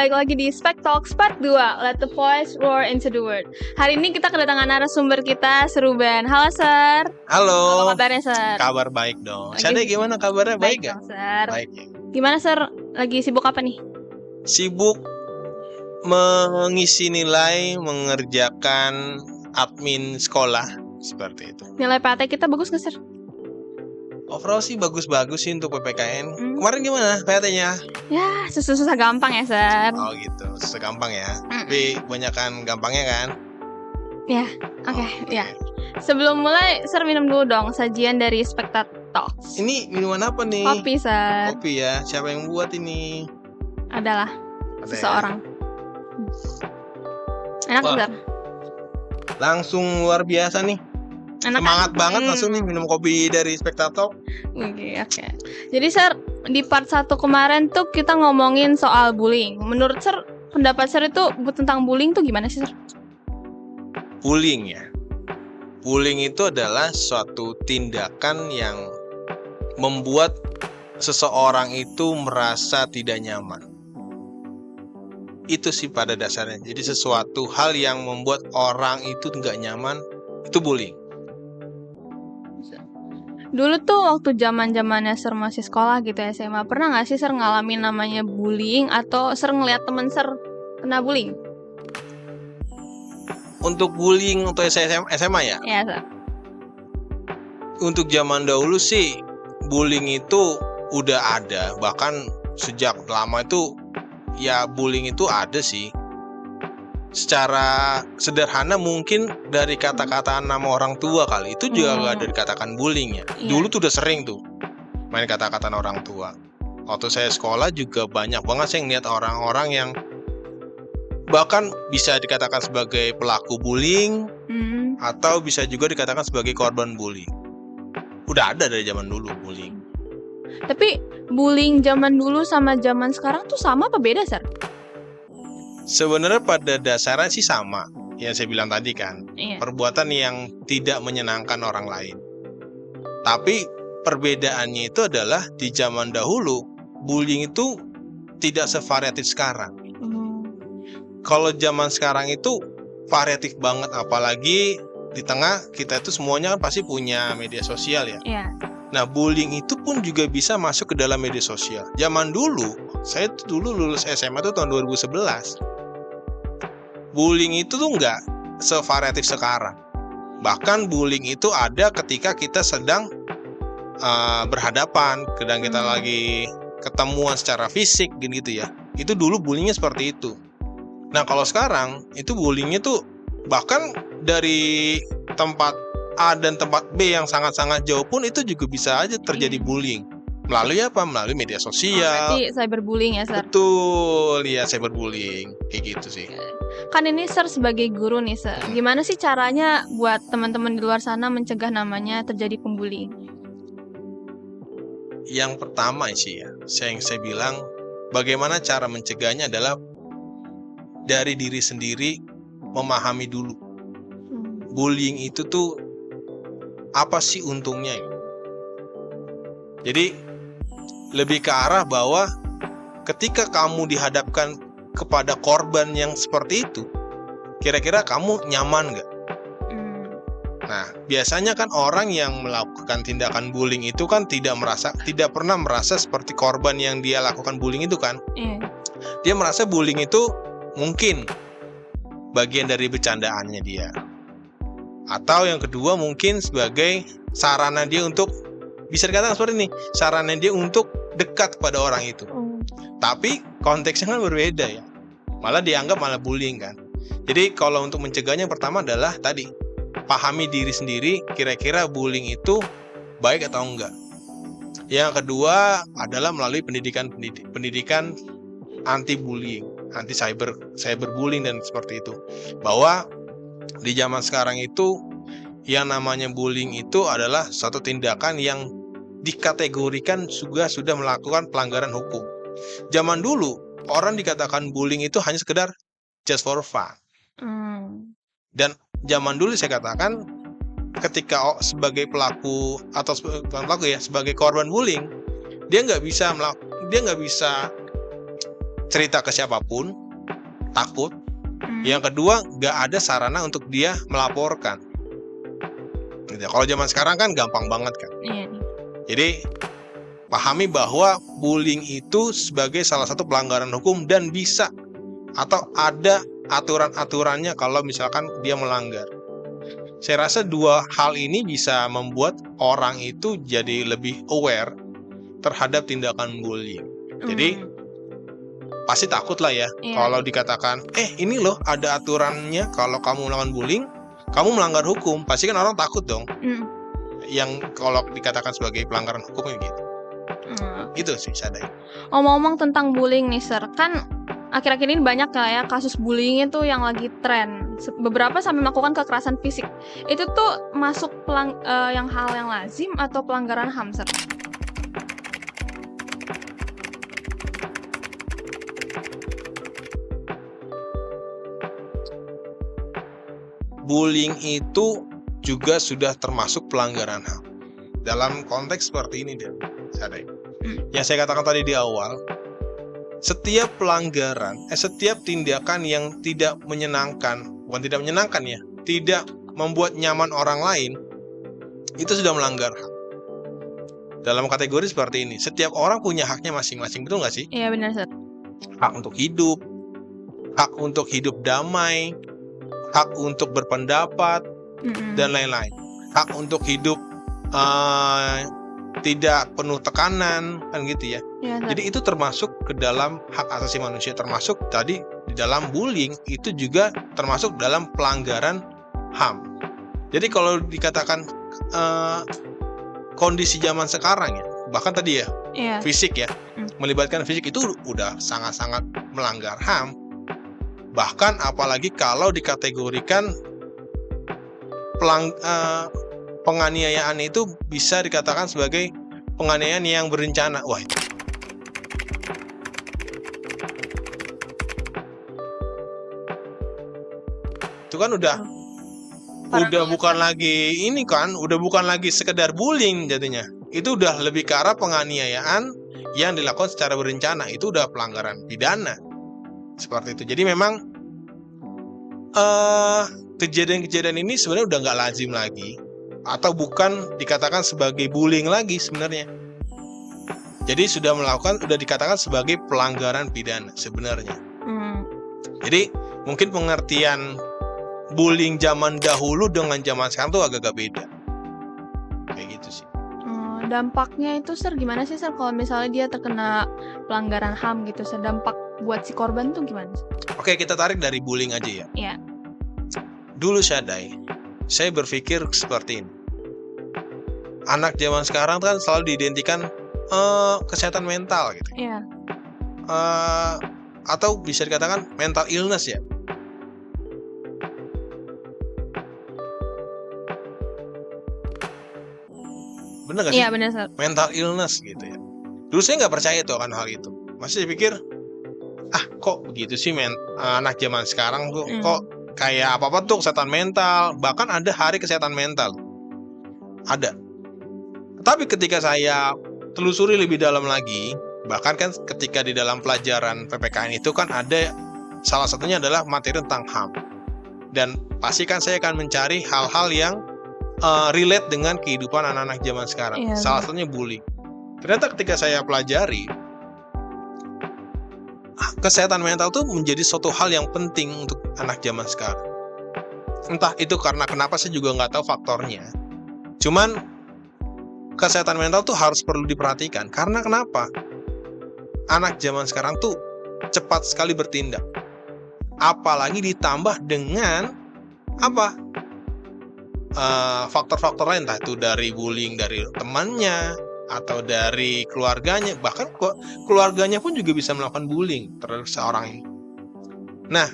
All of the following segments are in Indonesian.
balik lagi di Spek Talks Part 2, Let the Voice Roar into the World. Hari ini kita kedatangan narasumber kita, Seruben. Halo, Sir. Halo. Apa kabarnya, Sir? Kabar baik dong. Lagi- Syade gimana kabarnya? Baik dong, gak? Sir. Baik. Gimana, Sir? Lagi sibuk apa nih? Sibuk mengisi nilai, mengerjakan admin sekolah seperti itu. Nilai PAT kita bagus nggak, Sir? Overall sih bagus-bagus sih untuk PPKN. Kemarin gimana PAT-nya? Ya, susah-susah gampang ya, Sir. Oh gitu, segampang ya. Tapi banyakan gampangnya kan? Ya, oke, ya. Sebelum mulai, Sir minum dulu dong sajian dari Spek Talks. Ini minuman apa nih? Kopi, Sir. Kopi ya. Siapa yang buat ini? Adalah Ada ya? seseorang. Enak, Wah. Sir. Langsung luar biasa nih. Enak. Semangat banget langsung nih minum kopi dari Spektator. Oke. Jadi, Sir, di part 1 kemarin tuh kita ngomongin soal bullying. Menurut Sir, pendapat Sir itu tentang bullying tuh gimana sih, Sir? Bullying ya. Bullying itu adalah suatu tindakan yang membuat seseorang itu merasa tidak nyaman. Itu sih pada dasarnya. Jadi sesuatu hal yang membuat orang itu nggak nyaman, itu bullying. Dulu tuh waktu zaman-zamannya Sir masih sekolah gitu SMA, pernah nggak sih Sir ngalamin namanya bullying atau Sir ngeliat temen Sir kena bullying? Untuk bullying untuk SMA ya. Iya, Sir. Untuk zaman dahulu sih bullying itu udah ada, bahkan sejak lama itu ya bullying itu ada sih. Secara sederhana mungkin dari kata-kata nama orang tua kali itu juga nggak ada dikatakan bullying ya. Iya. Dulu tuh udah sering tuh main kata-kata orang tua. Waktu saya sekolah juga banyak banget saya ngeliat orang-orang yang bahkan bisa dikatakan sebagai pelaku bullying atau bisa juga dikatakan sebagai korban bullying. Udah ada dari zaman dulu bullying. Tapi bullying zaman dulu sama zaman sekarang tuh sama apa beda, Sir? Sebenarnya pada dasarnya sih sama, yang saya bilang tadi kan, Iya. perbuatan yang tidak menyenangkan orang lain. Tapi perbedaannya itu adalah di zaman dahulu, bullying itu tidak sevariatif sekarang. Kalau zaman sekarang itu variatif banget, apalagi di tengah kita itu semuanya kan pasti punya media sosial ya. Iya. Nah, bullying itu pun juga bisa masuk ke dalam media sosial. Zaman dulu, saya tuh dulu lulus SMA tuh tahun 2011. Bullying itu tuh nggak sevariatif sekarang. Bahkan bullying itu ada ketika kita sedang berhadapan, kadang kita lagi ketemuan secara fisik gitu ya. Itu dulu bullyingnya seperti itu. Nah, kalau sekarang itu bullyingnya tuh bahkan dari tempat A dan tempat B yang sangat-sangat jauh pun itu juga bisa aja terjadi bullying. Melalui apa? Melalui media sosial. Berarti cyberbullying ya, Sir? Betul, ya cyberbullying kayak gitu sih. Kan ini Sir sebagai guru nih, Sir. Gimana sih caranya buat teman-teman di luar sana mencegah namanya terjadi pembullying? Yang pertama sih ya, saya bilang bagaimana cara mencegahnya adalah dari diri sendiri, memahami dulu. Bullying itu tuh apa sih untungnya? Jadi lebih ke arah bahwa ketika kamu dihadapkan kepada korban yang seperti itu, kira-kira kamu nyaman nggak? Nah, biasanya kan orang yang melakukan tindakan bullying itu kan tidak pernah merasa seperti korban yang dia lakukan bullying itu kan? Dia merasa bullying itu mungkin bagian dari bercandaannya dia. Atau yang kedua mungkin sebagai sarana dia untuk, bisa dikatakan seperti ini, sarana dia untuk dekat pada orang itu. Tapi konteksnya kan berbeda ya. Malah dianggap malah bullying kan. Jadi kalau untuk mencegahnya yang pertama adalah tadi, pahami diri sendiri kira-kira bullying itu baik atau enggak. Yang kedua adalah melalui pendidikan anti bullying, anti cyberbullying dan seperti itu. Bahwa di zaman sekarang itu yang namanya bullying itu adalah suatu tindakan yang dikategorikan sudah melakukan pelanggaran hukum. Zaman dulu orang dikatakan bullying itu hanya sekedar just for fun. Dan zaman dulu saya katakan ketika sebagai pelaku atau bukan pelaku ya, sebagai korban bullying, dia nggak bisa cerita ke siapapun, takut. Yang kedua, nggak ada sarana untuk dia melaporkan. Gitu. Kalau zaman sekarang kan gampang banget kan. Iya. Jadi pahami bahwa bullying itu sebagai salah satu pelanggaran hukum dan bisa atau ada aturan-aturannya kalau misalkan dia melanggar. Saya rasa dua hal ini bisa membuat orang itu jadi lebih aware terhadap tindakan bullying. Jadi pasti takut lah ya kalau dikatakan, ini loh ada aturannya kalau kamu melakukan bullying, kamu melanggar hukum. Pasti kan orang takut dong. Yang kalau dikatakan sebagai pelanggaran hukum gitu. Itu sih Sadai. Ngomong-ngomong tentang bullying nih Sir, kan akhir-akhir ini banyak ya kasus bullying itu yang lagi tren. Beberapa sampai melakukan kekerasan fisik. Itu tuh masuk yang hal yang lazim atau pelanggaran HAM Sir? Bullying itu juga sudah termasuk pelanggaran HAM. Dalam konteks seperti ini deh, Sadai. Yang saya katakan tadi di awal, setiap pelanggaran, setiap tindakan yang tidak menyenangkan, bukan tidak menyenangkan ya, tidak membuat nyaman orang lain, itu sudah melanggar HAM. Dalam kategori seperti ini, setiap orang punya haknya masing-masing, betul nggak sih? Iya benar, Sir. Hak untuk hidup, hak untuk hidup damai, hak untuk berpendapat, dan lain-lain. Hak untuk hidup tidak penuh tekanan, kan gitu ya. Jadi itu termasuk ke dalam hak asasi manusia, termasuk tadi di dalam bullying itu juga termasuk dalam pelanggaran HAM. Jadi kalau dikatakan kondisi zaman sekarang ya, bahkan tadi ya, fisik ya, melibatkan fisik itu udah sangat-sangat melanggar HAM. Bahkan apalagi kalau dikategorikan penganiayaan itu bisa dikatakan sebagai penganiayaan yang berencana. Wah, itu kan udah bukan lagi ini kan, udah bukan lagi sekedar bullying jadinya. Itu udah lebih ke arah penganiayaan yang dilakukan secara berencana. Itu udah pelanggaran pidana. Seperti itu. Jadi memang kejadian-kejadian ini sebenarnya udah nggak lazim lagi, atau bukan dikatakan sebagai bullying lagi sebenarnya. Jadi sudah dikatakan sebagai pelanggaran pidana sebenarnya. Jadi mungkin pengertian bullying zaman dahulu dengan zaman sekarang tuh agak-agak beda. Kayak gitu sih. Dampaknya itu Sir gimana sih Sir kalau misalnya dia terkena pelanggaran HAM gitu Sir? Dampak buat si korban tuh gimana sih? Oke, kita tarik dari bullying aja ya. Iya. Dulu Sadai, saya berpikir seperti ini. Anak zaman sekarang kan selalu diidentikan kesehatan mental gitu. Iya. Atau bisa dikatakan mental illness ya. Bener gak sih? Iya bener Sir. Mental illness gitu ya. Dulu saya nggak percaya tuh akan hal itu. Masih pikir, kok begitu sih anak zaman sekarang tuh kok kayak apa-apa tuh kesehatan mental. Bahkan ada hari kesehatan mental. Ada. Tapi ketika saya telusuri lebih dalam lagi, bahkan kan ketika di dalam pelajaran PPKN itu kan ada salah satunya adalah materi tentang HAM. Dan pasti kan saya akan mencari hal-hal yang relate dengan kehidupan anak-anak zaman sekarang. Iya, salah satunya bullying. Ternyata ketika saya pelajari, kesehatan mental tuh menjadi suatu hal yang penting untuk anak zaman sekarang. Entah itu karena kenapa, saya juga nggak tahu faktornya. Cuman kesehatan mental tuh harus perlu diperhatikan. Karena kenapa? Anak zaman sekarang tuh cepat sekali bertindak. Apalagi ditambah dengan faktor-faktor lain, entah itu dari bullying dari temannya atau dari keluarganya, bahkan keluarganya pun juga bisa melakukan bullying terhadap seorang ini. Nah,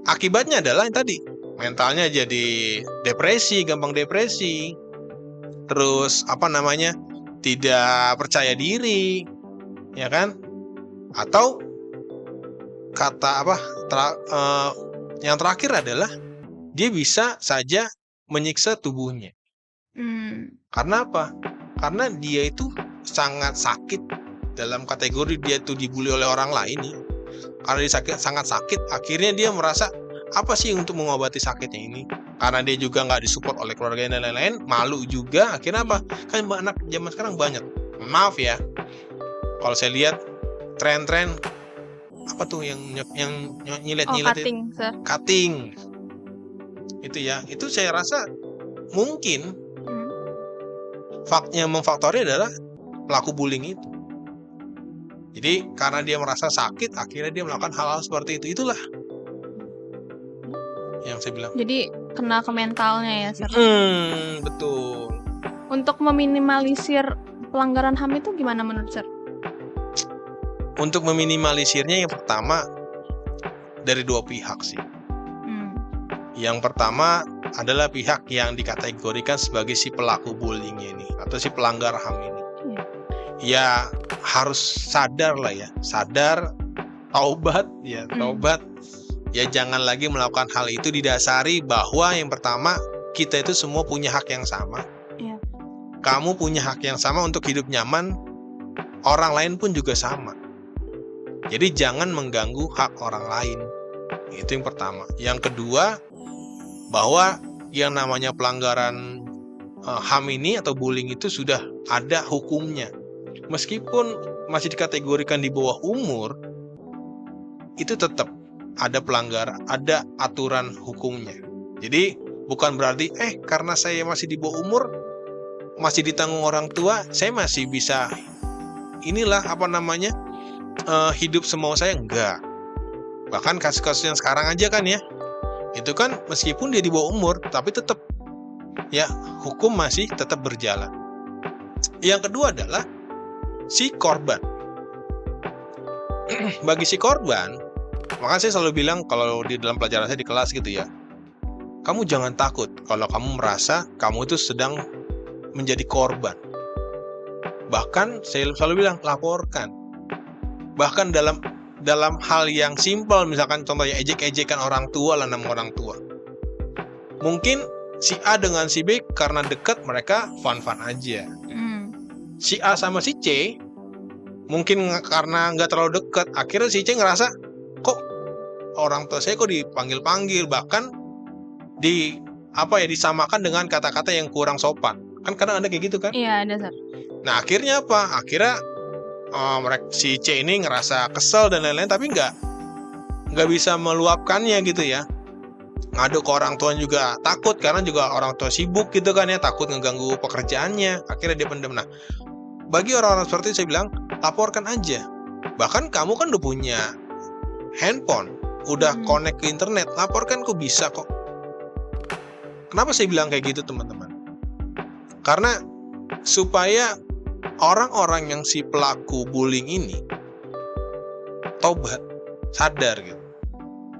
akibatnya adalah yang tadi, mentalnya jadi depresi, gampang depresi, terus tidak percaya diri, ya kan? Atau yang terakhir adalah dia bisa saja menyiksa tubuhnya. Karena apa? Karena dia itu sangat sakit dalam kategori dia itu dibully oleh orang lain nih. karena dia sangat sakit, akhirnya dia merasa apa sih untuk mengobati sakitnya ini, karena dia juga nggak disupport oleh keluarganya dan lain-lain, malu juga, akhirnya apa, kan anak zaman sekarang banyak, maaf ya, kalau saya lihat tren-tren apa tuh yang nyilet-nyilet cutting, sir. cutting itu ya, itu saya rasa mungkin yang memfaktori adalah pelaku bullying itu. Jadi karena dia merasa sakit, akhirnya dia melakukan hal-hal seperti itu. Itulah yang saya bilang. Jadi kena ke mentalnya ya, sir. Betul. Untuk meminimalisir pelanggaran HAM itu gimana menurut sir? Untuk meminimalisirnya yang pertama dari dua pihak sih. Yang pertama adalah pihak yang dikategorikan sebagai si pelaku bullying ini atau si pelanggar HAM ini. Ya harus sadar lah ya, sadar, taubat ya, taubat. Ya jangan lagi melakukan hal itu, didasari bahwa yang pertama kita itu semua punya hak yang sama. Kamu punya hak yang sama untuk hidup nyaman, orang lain pun juga sama. Jadi jangan mengganggu hak orang lain. Itu yang pertama. Yang kedua, bahwa yang namanya pelanggaran HAM ini atau bullying itu sudah ada hukumnya. Meskipun masih dikategorikan di bawah umur, itu tetap ada pelanggaran, ada aturan hukumnya. Jadi bukan berarti karena saya masih di bawah umur, masih ditanggung orang tua, saya masih bisa hidup semau saya, enggak. Bahkan kasus-kasus yang sekarang aja kan ya, itu kan meskipun dia di bawah umur, tapi tetap ya hukum masih tetap berjalan. Yang kedua adalah si korban. Bagi si korban, maka saya selalu bilang kalau di dalam pelajaran saya di kelas gitu ya, kamu jangan takut kalau kamu merasa kamu itu sedang menjadi korban. Bahkan saya selalu bilang laporkan. Bahkan dalam hal yang simpel, misalkan contohnya ejek-ejekan orang tua lah, nama orang tua. Mungkin si A dengan si B karena dekat mereka fun-fun aja. Si A sama si C mungkin karena nggak terlalu dekat, akhirnya si C ngerasa kok orang tua saya kok dipanggil-panggil, bahkan disamakan dengan kata-kata yang kurang sopan. Kan kadang ada kayak gitu kan? Iya, ada, Sir. Nah akhirnya apa? Akhirnya si C ini ngerasa kesel dan lain-lain, tapi nggak bisa meluapkannya gitu ya. Ngadu ke orang tua juga takut, karena juga orang tua sibuk gitu kan ya, takut ngeganggu pekerjaannya, akhirnya dia pendam. Nah bagi orang-orang seperti itu saya bilang laporkan aja. Bahkan kamu kan udah punya handphone, udah connect ke internet, laporkan kok bisa kok. Kenapa saya bilang kayak gitu teman-teman? Karena supaya orang-orang yang si pelaku bullying ini tobat, sadar gitu.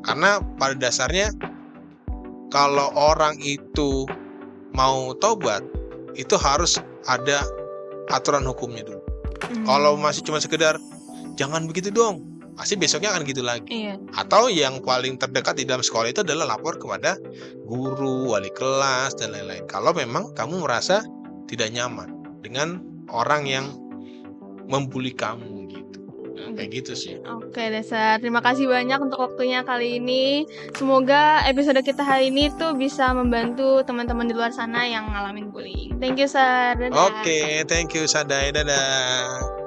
Karena pada dasarnya kalau orang itu mau tobat, itu harus ada aturan hukumnya dulu. Kalau masih cuma sekedar jangan begitu dong, pasti besoknya akan gitu lagi. Iya. Atau yang paling terdekat di dalam sekolah itu adalah lapor kepada guru, wali kelas, dan lain-lain. Kalau memang kamu merasa tidak nyaman dengan orang yang membuli kamu gitu. Kayak gitu sih. Oke deh, Sir. Terima kasih banyak untuk waktunya kali ini. Semoga episode kita hari ini tuh bisa membantu teman-teman di luar sana yang ngalamin bullying. Thank you, Sir. Dadah. Oke, thank you Sadai. Dadah.